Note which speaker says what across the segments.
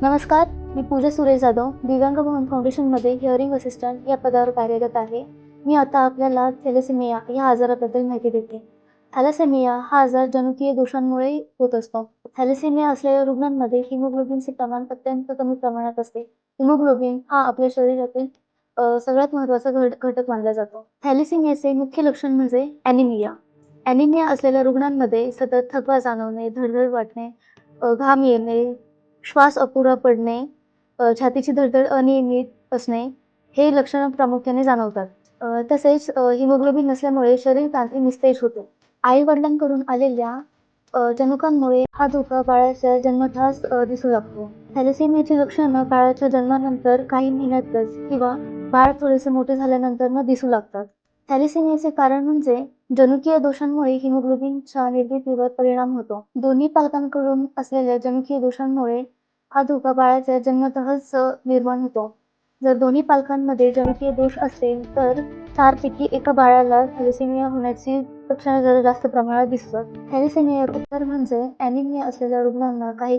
Speaker 1: नमस्कार, मी पूजा सुरेश जाधव, दिव्यांग भवन फाउंडेशनमध्ये hearing assistant या पदावर कार्यरत आहे. मी आता आपल्याला थॅलेसेमिया या आजाराबद्दल माहिती देते. थॅलेसेमिया हा आजार जनुकीय दोषांमुळे होत असतो. थॅलेसेमिया असलेल्या रुग्णांमध्ये हिमोग्लोबिनचे प्रमाण अत्यंत कमी प्रमाणात असते. हिमोग्लोबिन हा आपल्या शरीरातील सगळ्यात महत्त्वाचा घटक मानला जातो. थॅलेसेमियाचे मुख्य लक्षण म्हणजे ॲनिमिया. ॲनिमिया असलेल्या रुग्णांमध्ये सतत थकवा जाणवणे, धडधड वाटणे, घाम येणे, श्वास अपुरा पडणे, छातीची धडधड अनियमित असणे हे लक्षणं प्रामुख्याने जाणवतात. तसेच हिमोग्लोबिन नसल्यामुळे शरीर तांत्रिक निस्तेज होते. आई-वडिलांकडून आलेल्या जनुकांमुळे हा धोका बाळाच्या जन्मताच दिसू लागतो. थॅलेसेमियाची लक्षणं बाळाच्या जन्मानंतर काही महिन्यातच किंवा बाळ थोडेसे मोठे झाल्यानंतर दिसू लागतात. थॅलेसेमियाचे कारण म्हणजे जनुकीय दोषांमुळे हिमोग्लोबिनच्या निर्मितीवर परिणाम होतो. दोन्ही पालकांकडून असलेल्या जनुकीय दोषांमुळे हा धोका बाळाच्या जन्मतःच निर्माण होतो. जर दोन्ही पालकांमध्ये जनुकीय दोष असतील तर 4 पैकी एका बाळाला थॅलेसेमिया होण्याची लक्षणं जरा जास्त प्रमाणात दिसतात. थॅलेसेमियाचे उपचार म्हणजे ॲनिमिया असलेल्या रुग्णांना काही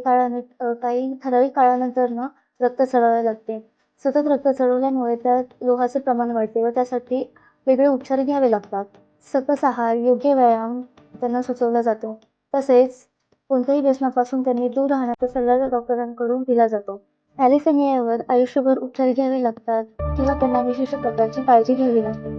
Speaker 1: ठराविक काळानंतर रक्त चढवावे लागते. सतत रक्त चढवल्यामुळे त्यात लोहाचे प्रमाण वाढते व त्यासाठी वेगळे उपचार घ्यावे लागतात. सकस आहार, योग्य व्यायाम त्यांना सुचवला जातो. तसेच कोणत्याही व्यसनापासून त्यांनी दूर राहण्याचा सल्ला डॉक्टरांकडून दिला जातो. थॅलेसेमियावर आयुष्यभर उपचार घ्यावे लागतात किंवा त्यांना विशिष्ट प्रकारची काळजी घ्यावी लागते.